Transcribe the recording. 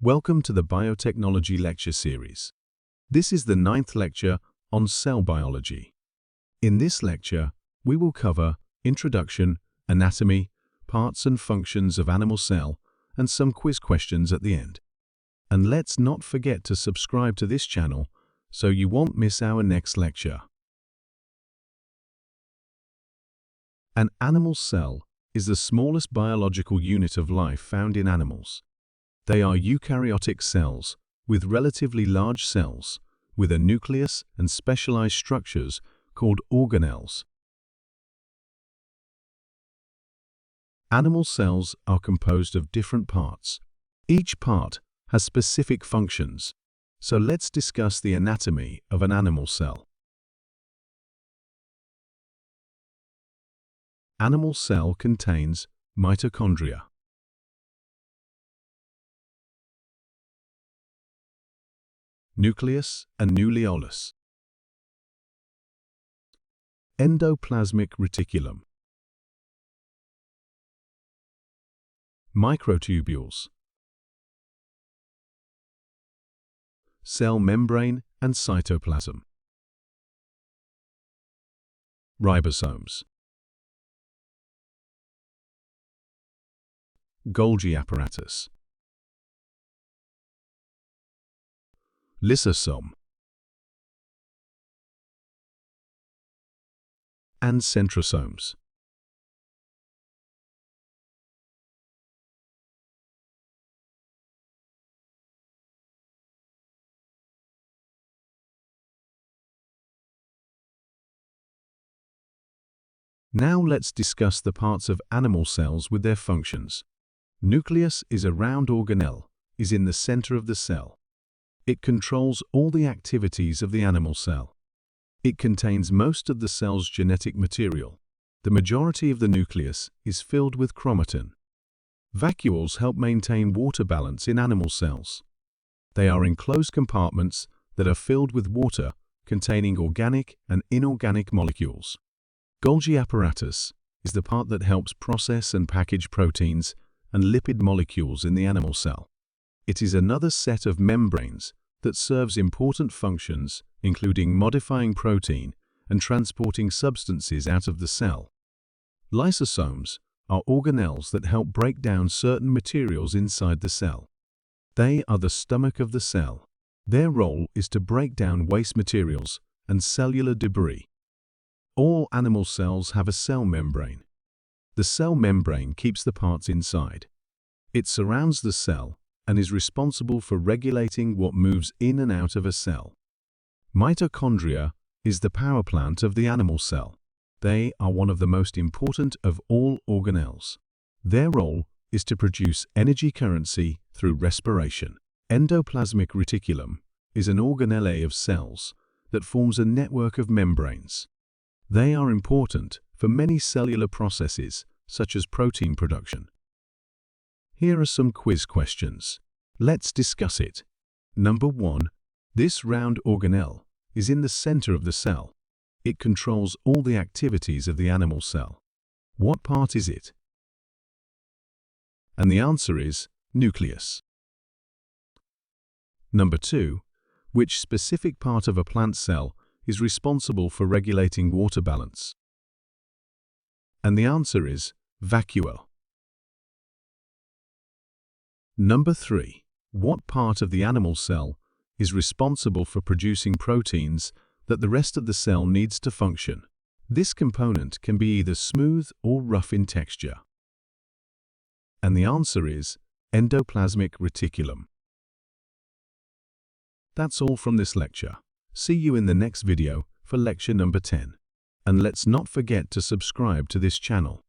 Welcome to the Biotechnology lecture series. This is the 9th lecture on cell biology. In this lecture, we will cover introduction, anatomy, parts and functions of animal cell, and some quiz questions at the end. And let's not forget to subscribe to this channel so you won't miss our next lecture. An animal cell is the smallest biological unit of life found in animals. They are eukaryotic cells with relatively large cells, with a nucleus and specialized structures called organelles. Animal cells are composed of different parts. Each part has specific functions. So let's discuss the anatomy of an animal cell. Animal cell contains mitochondria, nucleus and nucleolus, endoplasmic reticulum, microtubules, cell membrane and cytoplasm, ribosomes, Golgi apparatus, lysosome, and centrosomes. Now let's discuss the parts of animal cells with their functions. Nucleus is a round organelle, is in the center of the cell. It controls all the activities of the animal cell. It contains most of the cell's genetic material. The majority of the nucleus is filled with chromatin. Vacuoles help maintain water balance in animal cells. They are enclosed compartments that are filled with water containing organic and inorganic molecules. Golgi apparatus is the part that helps process and package proteins and lipid molecules in the animal cell. It is another set of membranes that serves important functions, including modifying protein and transporting substances out of the cell. Lysosomes are organelles that help break down certain materials inside the cell. They are the stomach of the cell. Their role is to break down waste materials and cellular debris. All animal cells have a cell membrane. The cell membrane keeps the parts inside. It surrounds the cell and is responsible for regulating what moves in and out of a cell. Mitochondria is the power plant of the animal cell. They are one of the most important of all organelles. Their role is to produce energy currency through respiration. Endoplasmic reticulum is an organelle of cells that forms a network of membranes. They are important for many cellular processes, such as protein production. Here are some quiz questions. Let's discuss it. Number 1. This round organelle is in the center of the cell. It controls all the activities of the animal cell. What part is it? And the answer is nucleus. Number 2. Which specific part of a plant cell is responsible for regulating water balance? And the answer is vacuole. Number 3. What part of the animal cell is responsible for producing proteins that the rest of the cell needs to function? This component can be either smooth or rough in texture. And the answer is endoplasmic reticulum. That's all from this lecture. See you in the next video for lecture number 10. And let's not forget to subscribe to this channel.